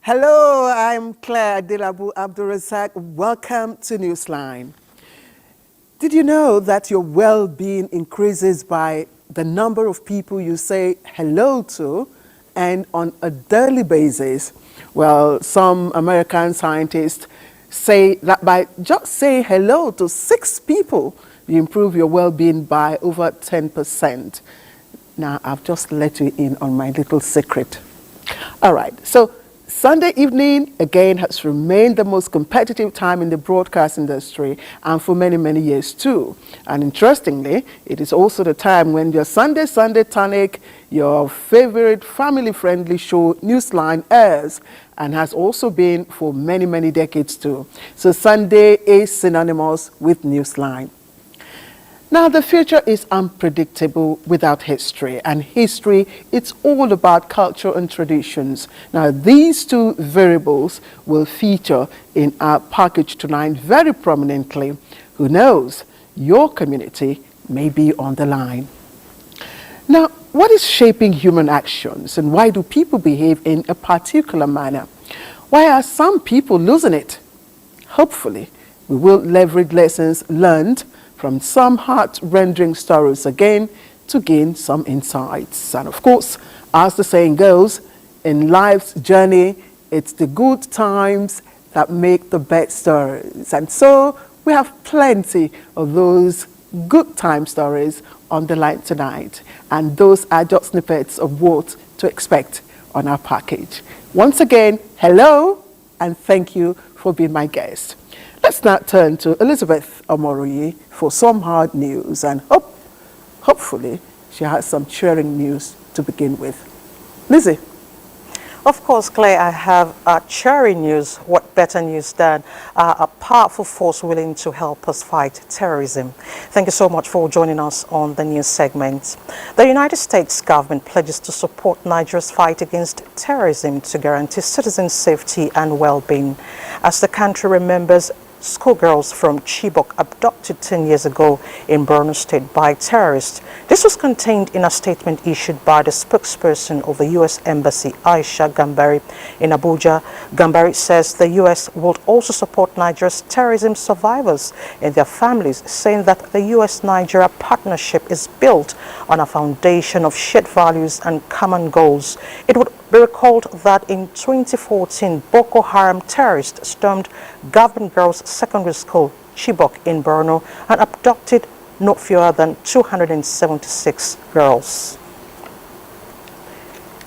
Hello, I'm Claire Adilabu Abdulrazak. Welcome to Newsline. Did you know that your well-being increases by the number of people you say hello to and on a daily basis? Well, some American scientists say that by just saying hello to 6 people, you improve your well-being by over 10%. Now, I've just let you in on my little secret. All right, so Sunday evening, again, has remained the most competitive time in the broadcast industry and for many, many years too. And interestingly, it is also the time when your Sunday tonic, your favorite family-friendly show, Newsline, airs and has also been for many, many decades too. So Sunday is synonymous with Newsline. Now, the future is unpredictable without history, and history, it's all about culture and traditions. Now, these 2 variables will feature in our package tonight very prominently. Who knows, your community may be on the line. Now, what is shaping human actions, and why do people behave in a particular manner? Why are some people losing it? Hopefully, we will leverage lessons learned from some heart-rending stories again to gain some insights. And of course, as the saying goes, in life's journey, it's the good times that make the best stories. And so we have plenty of those good time stories on the line tonight. And those are just snippets of what to expect on our package. Once again, hello, and thank you for being my guest. Let's now turn to Elizabeth Omoroye for some hard news, and hopefully she has some cheering news to begin with. Lizzie. Of course, Claire, I have cheering news. What better news than a powerful force willing to help us fight terrorism? Thank you so much for joining us on the news segment. The United States government pledges to support Nigeria's fight against terrorism to guarantee citizens' safety and well-being as the country remembers schoolgirls from Chibok abducted 10 years ago in Borno State by terrorists. This was contained in a statement issued by the spokesperson of the U.S. Embassy, Aisha Gambari, in Abuja. Gambari says the U.S. will also support Nigeria's terrorism survivors and their families, saying that the U.S.-Nigeria partnership is built on a foundation of shared values and common goals. It would be recalled that in 2014, Boko Haram terrorists stormed Government Girls Secondary School, Chibok, in Borno, and abducted no fewer than 276 girls.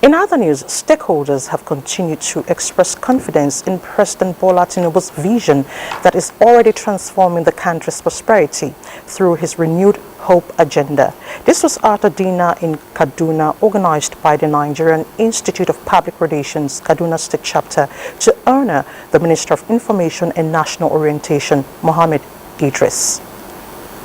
In other news, stakeholders have continued to express confidence in President Bola Tinubu's vision that is already transforming the country's prosperity through his renewed hope agenda. This was at a dinner in Kaduna organized by the Nigerian Institute of Public Relations, Kaduna State Chapter, to honor the Minister of Information and National Orientation, Mohammed Idris.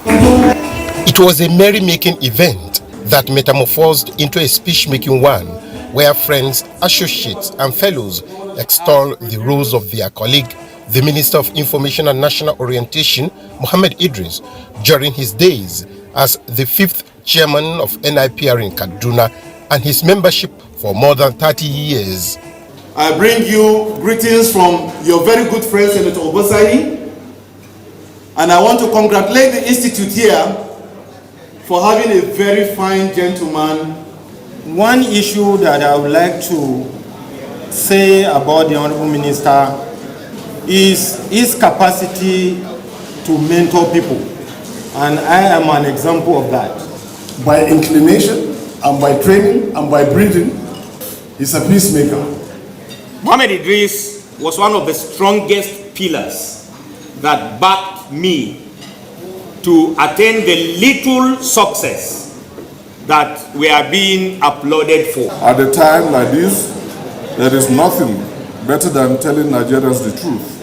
It was a merry-making event that metamorphosed into a speech-making one, where friends, associates, and fellows extol the roles of their colleague, the Minister of Information and National Orientation, Mohammed Idris, during his days as the 5th chairman of NIPR in Kaduna and his membership for more than 30 years. I bring you greetings from your very good friend, Senator Obasai, and I want to congratulate the Institute here for having a very fine gentleman. One issue that I would like to say about the Honorable Minister is his capacity to mentor people, and I am an example of that. By inclination and by training and by breeding, he's a peacemaker. Mohammed Idris was one of the strongest pillars that backed me to attain the little success that we are being applauded for. At a time like this, there is nothing better than telling Nigerians the truth.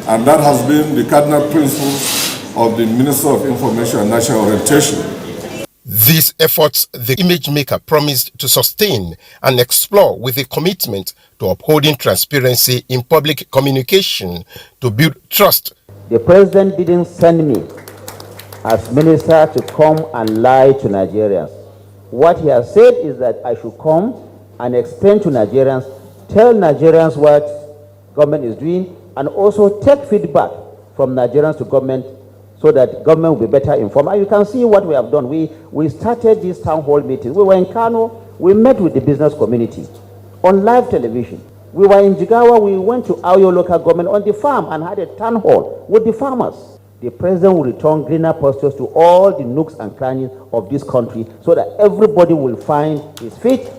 And that has been the cardinal principle of the Minister of Information and National Orientation. These efforts the image maker promised to sustain and explore with a commitment to upholding transparency in public communication to build trust. The president didn't send me as minister to come and lie to Nigerians. What he has said is that I should come and explain to Nigerians, tell Nigerians what government is doing, and also take feedback from Nigerians to government so that government will be better informed. And you can see what we have done. We started this town hall meeting. We were in Kano, we met with the business community on live television. We were in Jigawa, we went to Ayo local government on the farm and had a town hall with the farmers. The president will return greener pastures to all the nooks and crannies of this country so that everybody will find his feet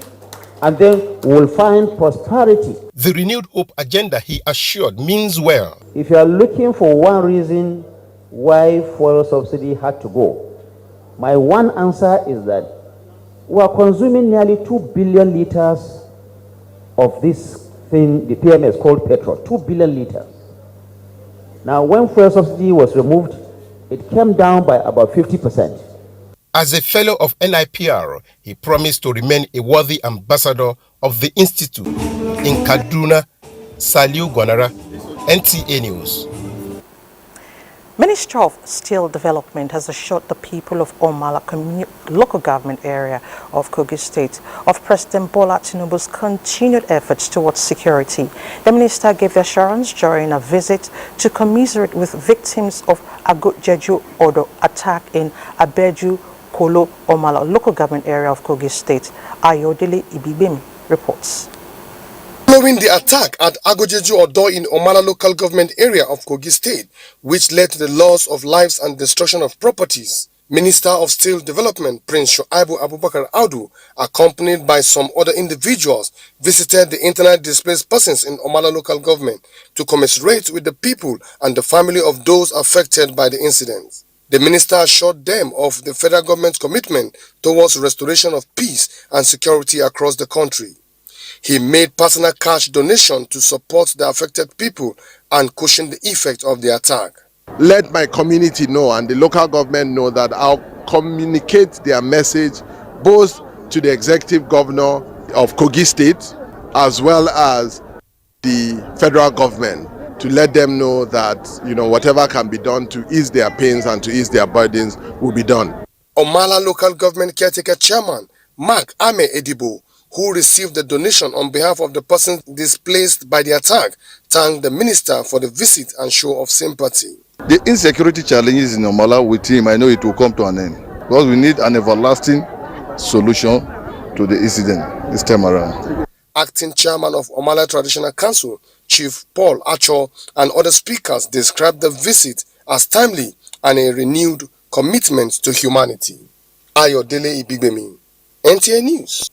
and then will find prosperity. The renewed hope agenda, he assured, means well. If you are looking for one reason why fuel subsidy had to go, my one answer is that we are consuming nearly 2 billion liters of this thing the PMS called petrol, 2 billion liters. Now, when fuel subsidy was removed, it came down by about 50%. As a fellow of NIPR, he promised to remain a worthy ambassador of the Institute. In Kaduna, Saliu Gwanara, NTA News. Minister of Steel Development has assured the people of Omala local government area of Kogi State of President Bola Tinubu's continued efforts towards security. The minister gave the assurance during a visit to commiserate with victims of Agujeju Odo attack in Abeju Kolo Omala local government area of Kogi State. Ayodele Ibibim reports. Following the attack at Agujeju Odo in Omala local government area of Kogi State, which led to the loss of lives and destruction of properties, Minister of Steel Development Prince Shoaibu Abubakar Audu, accompanied by some other individuals, visited the internally displaced persons in Omala local government to commiserate with the people and the family of those affected by the incident. The minister assured them of the federal government's commitment towards restoration of peace and security across the country. He made personal cash donation to support the affected people and cushion the effect of the attack. Let my community know and the local government know that I'll communicate their message both to the executive governor of Kogi State as well as the federal government to let them know that, whatever can be done to ease their pains and to ease their burdens will be done. Omala local government caretaker chairman Mark Ame Edibo, who received the donation on behalf of the persons displaced by the attack, thanked the minister for the visit and show of sympathy. The insecurity challenges in Omala with him, I know it will come to an end because we need an everlasting solution to the incident this time around. Acting chairman of Omala Traditional Council, Chief Paul Acho, and other speakers described the visit as timely and a renewed commitment to humanity. Ayodele Ibigbemi, NTA News.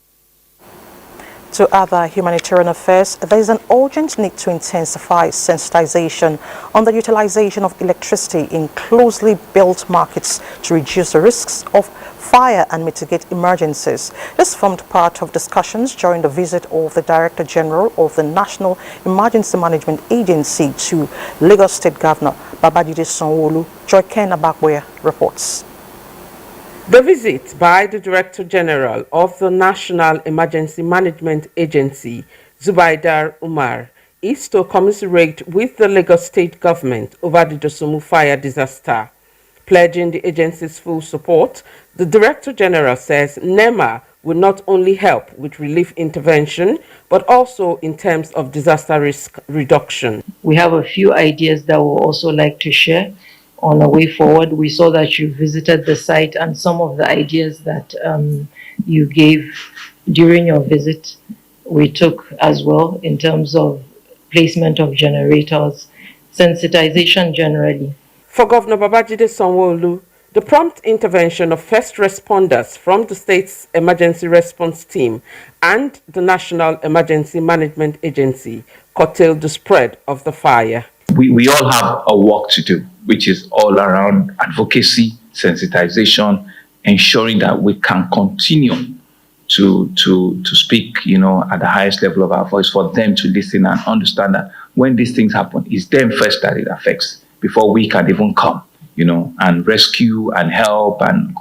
To other humanitarian affairs, there is an urgent need to intensify sensitization on the utilization of electricity in closely built markets to reduce the risks of fire and mitigate emergencies. This formed part of discussions during the visit of the Director General of the National Emergency Management Agency to Lagos State Governor Babajide Sanwo-Olu. Joy Ken Abakboya reports. The visit by the Director General of the National Emergency Management Agency, Zubaidar Umar, is to commiserate with the Lagos State government over the Dosumu fire disaster. Pledging the agency's full support, the Director General says NEMA will not only help with relief intervention, but also in terms of disaster risk reduction. We have a few ideas that we'll also like to share on the way forward. We saw that you visited the site and some of the ideas that you gave during your visit, we took as well in terms of placement of generators, sensitization generally. For Governor Babajide Sanwo-Olu, the prompt intervention of first responders from the state's emergency response team and the National Emergency Management Agency curtailed the spread of the fire. We all have a work to do, which is all around advocacy, sensitization, ensuring that we can continue to speak, at the highest level of our voice for them to listen and understand that when these things happen, it's them first that it affects before we can even come, and rescue and help and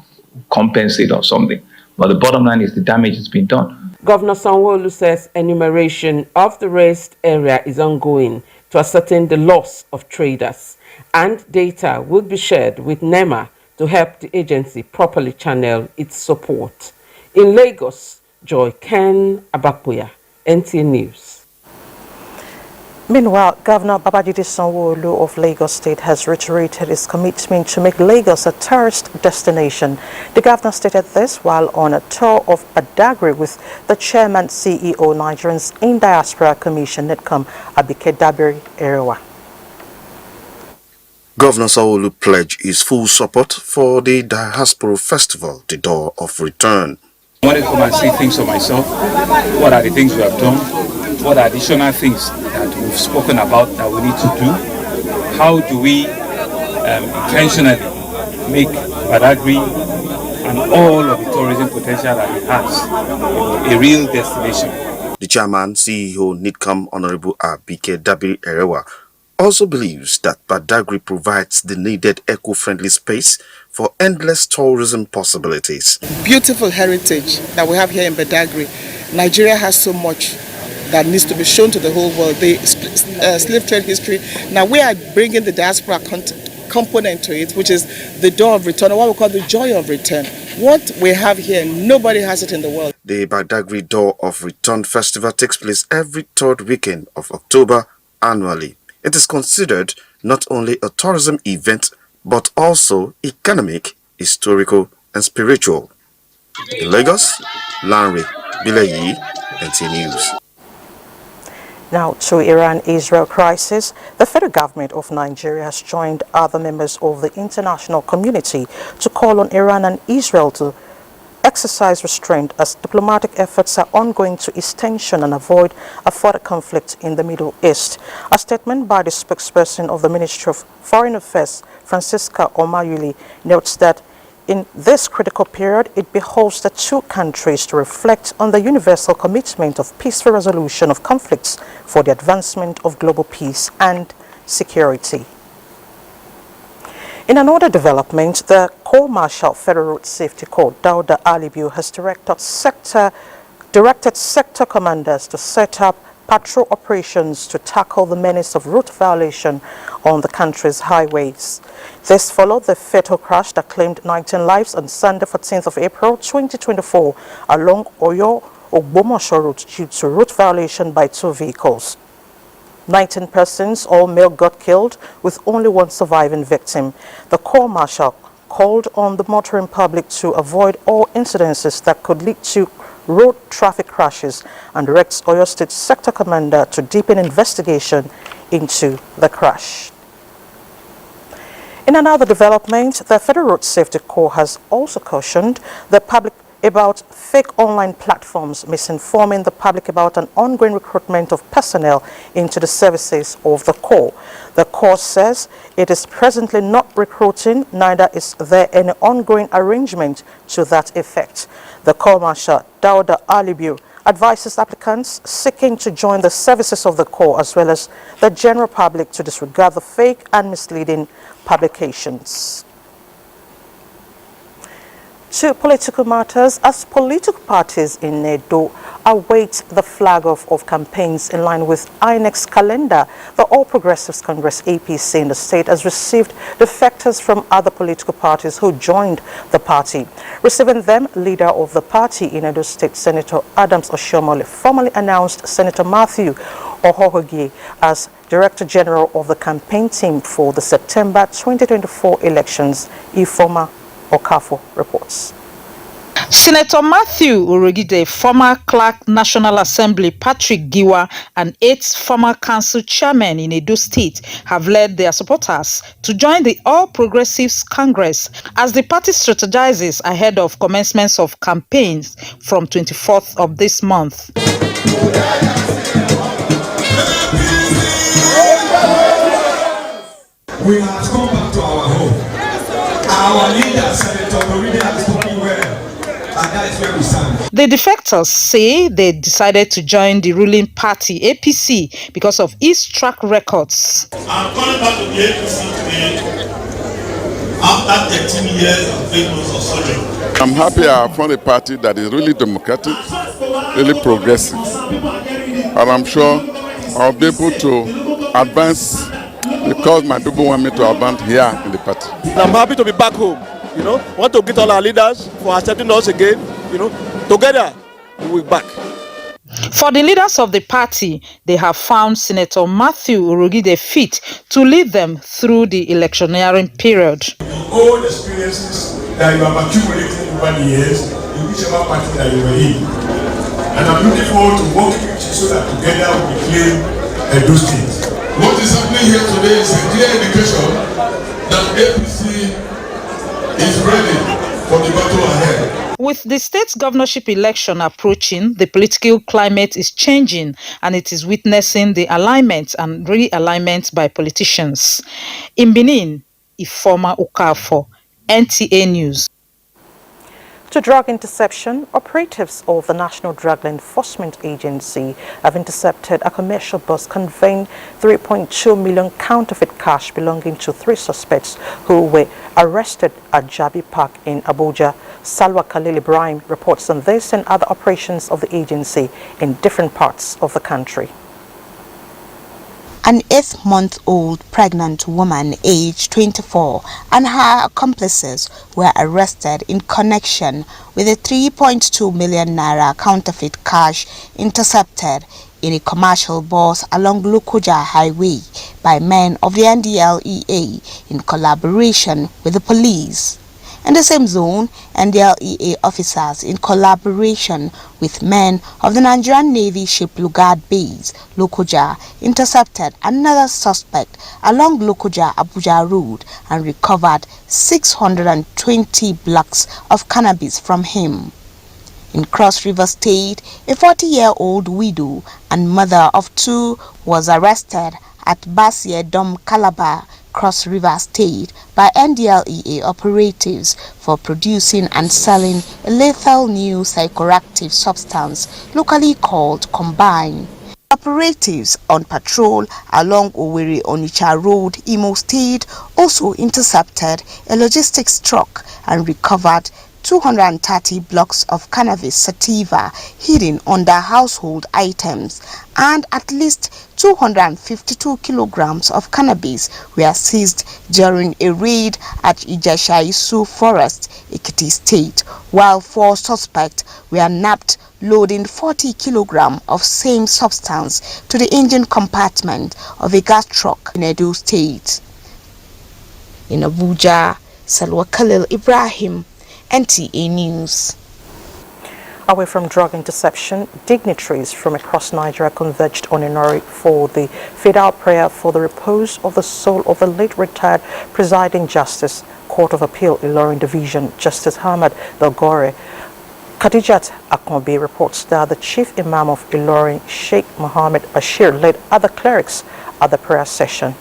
compensate or something. But the bottom line is the damage has been done. Governor Sanwo-Olu says enumeration of the raised area is ongoing to ascertain the loss of traders, and data will be shared with NEMA to help the agency properly channel its support. In Lagos, Joy Ken Abakuya, NTA News. Meanwhile, Governor Babajide Sanwo-Olu of Lagos State has reiterated his commitment to make Lagos a tourist destination. The governor stated this while on a tour of Badagry with the chairman CEO Nigerians in Diaspora Commission, NETCOM, Abike Dabiri Erewa. Governor Sanwo-Olu pledged his full support for the Diaspora Festival, the Door of Return. I wanted to come and see things for myself. What are the things we have done? What are additional things that we've spoken about that we need to do? How do we intentionally make Badagry and all of the tourism potential that it has a real destination? The chairman, CEO NITCOM, Honorable Abike Dabiri Erewa, also believes that Badagry provides the needed eco-friendly space for endless tourism possibilities. Beautiful heritage that we have here in Badagry. Nigeria has so much that needs to be shown to the whole world. The slave trade history. Now we are bringing the diaspora component to it, which is the door of return, or what we call the joy of return. What we have here, nobody has it in the world. The Badagry Door of Return Festival takes place every third weekend of October annually. It is considered not only a tourism event, but also economic, historical, and spiritual. In Lagos, Lanre Bileyi, NTA News. Now to Iran-Israel crisis, the federal government of Nigeria has joined other members of the international community to call on Iran and Israel to exercise restraint as diplomatic efforts are ongoing to ease tension and avoid a further conflict in the Middle East. A statement by the spokesperson of the Ministry of Foreign Affairs, Francisca Omayuli, notes that in this critical period, it behoves the two countries to reflect on the universal commitment of peaceful resolution of conflicts for the advancement of global peace and security. In another development, the Corps Marshal Federal Road Safety Corps, Dauda Alibiu, has directed sector commanders to set up patrol operations to tackle the menace of route violation on the country's highways. This followed the fatal crash that claimed 19 lives on Sunday, 14th of April 2024 along Oyo-Ogbomosho route due to route violation by two vehicles. 19 persons, all male, got killed, with only one surviving victim. The Corps Marshal called on the motoring public to avoid all incidences that could lead to road traffic crashes and directs Oyo State Sector Commander to deepen investigation into the crash. In another development, the Federal Road Safety Corps has also cautioned the public about fake online platforms misinforming the public about an ongoing recruitment of personnel into the services of the Corps. The Corps says it is presently not recruiting, neither is there any ongoing arrangement to that effect. The Corps Marshal Dauda Alibiu advises applicants seeking to join the services of the Corps as well as the general public to disregard the fake and misleading publications. To political matters, as political parties in Edo await the flag off of campaigns in line with INEC's calendar, the All Progressives Congress APC in the state has received defectors from other political parties who joined the party. Receiving them, leader of the party in Edo State, Senator Adams Oshiomhole, formally announced Senator Matthew Ohohogie as Director General of the campaign team for the September 2024 elections. Ifoma Okafo reports. Senator Matthew Urogide, former Clerk National Assembly Patrick Giwa, and 8 former council chairmen in Edo State have led their supporters to join the All Progressives Congress as the party strategizes ahead of commencements of campaigns from 24th of this month. We have come back to our home. Our leader, Senator Urogide, has spoken well. And that is where we stand. The defectors say they decided to join the ruling party, APC, because of its track records. I'm coming back to the APC today after 13 years of failures of solid. I'm happy I found a party that is really democratic, really progressive, and I'm sure I'll be able to advance because my people want me to advance here in the party. I'm happy to be back home. Want to greet all our leaders for accepting us again. Together we'll be back. For the leaders of the party, they have found Senator Matthew Urugide fit to lead them through the electioneering period. All the experiences that you have accumulated over the years in whichever party that you were in. And I'm looking forward to working with you so that together we claim those things. What is happening here today is a clear indication that APC is ready for the battle ahead. With the state governorship election approaching, the political climate is changing and it is witnessing the alignment and realignment by politicians. In Benin, Ifeoma Okafor, NTA News. To drug interception, operatives of the National Drug Law Enforcement Agency have intercepted a commercial bus conveying 3.2 million counterfeit cash belonging to 3 suspects who were arrested at Jabi Park in Abuja. Salwa Khalil Ibrahim reports on this and other operations of the agency in different parts of the country. An 8-month-old pregnant woman aged 24 and her accomplices were arrested in connection with a 3.2 million naira counterfeit cash intercepted in a commercial bus along Lokoja Highway by men of the NDLEA in collaboration with the police. In the same zone, NDLEA officers in collaboration with men of the Nigerian Navy ship Lugard Base, Lokoja, intercepted another suspect along Lokoja Abuja Road and recovered 620 blocks of cannabis from him. In Cross River State, a 40-year-old widow and mother of 2 was arrested at Basie Dom Calabar, Cross River State by NDLEA operatives for producing and selling a lethal new psychoactive substance locally called Combine. Operatives on patrol along Owerri Onitsha Road, Imo State also intercepted a logistics truck and recovered 230 blocks of cannabis sativa hidden under household items, and at least 252 kilograms of cannabis were seized during a raid at Ijesha-Isu Forest, Ekiti State, while 4 suspects were nabbed loading 40 kilograms of same substance to the engine compartment of a gas truck in Edo State. In Abuja, Salwa Khalil Ibrahim, NTA News. Away from drug interception, dignitaries from across Nigeria converged on Inori for the fidal prayer for the repose of the soul of the late retired presiding justice, Court of Appeal, Ilorin Division, Justice Ahmad Dogore. Khadijat Akonbi reports that the chief imam of Ilorin, Sheikh Mohammed Bashir, led other clerics at the prayer session.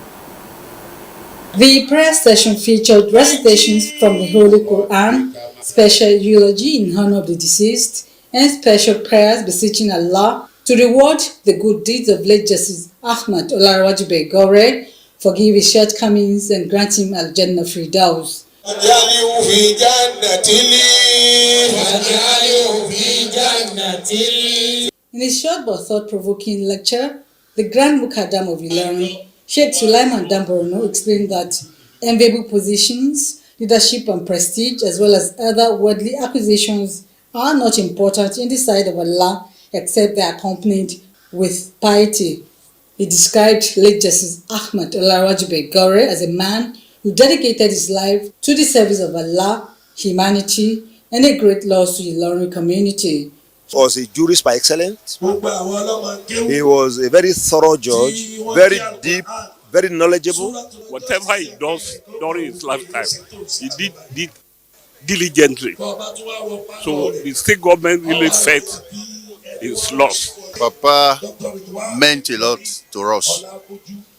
The prayer session featured recitations from the Holy Quran, special eulogy in honor of the deceased, and special prayers beseeching Allah to reward the good deeds of late Justice Ahmad Olarawajibe Gore, forgive his shortcomings and grant him Al-Jannah Firdaus. In a short but thought-provoking lecture, the Grand Mukadam of Ilorin, Sheikh Sulaiman Damborono, explained that enviable positions, leadership and prestige, as well as other worldly acquisitions are not important in the sight of Allah except they are accompanied with piety. He described late Justice Ahmad Olarawajibe Gore as a man who dedicated his life to the service of Allah, humanity, and a great loss to the Ilorin community. He was a jurist by excellence. He was a very thorough judge, very deep, very knowledgeable. Whatever he does during his lifetime, he did diligently. So the state government really felt his loss. Papa meant a lot to us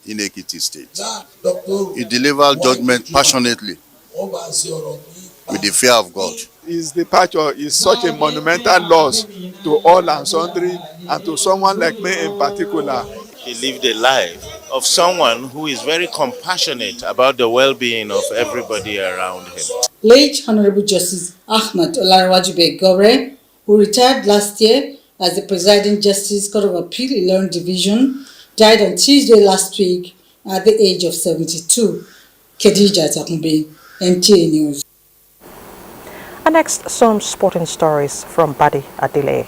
in Ekiti State. He delivered judgment passionately with the fear of God. His departure is such a monumental loss to all and sundry, and to someone like me in particular. He lived a life of someone who is very compassionate about the well-being of everybody around him. Late Honorable Justice Ahmad Olarewaju Gore, who retired last year as the Presiding Justice Court of Appeal Ilorin Division, died on Tuesday last week at the age of 72. Khadija Takumbe, NTA News. And next, some sporting stories from Badi Adile.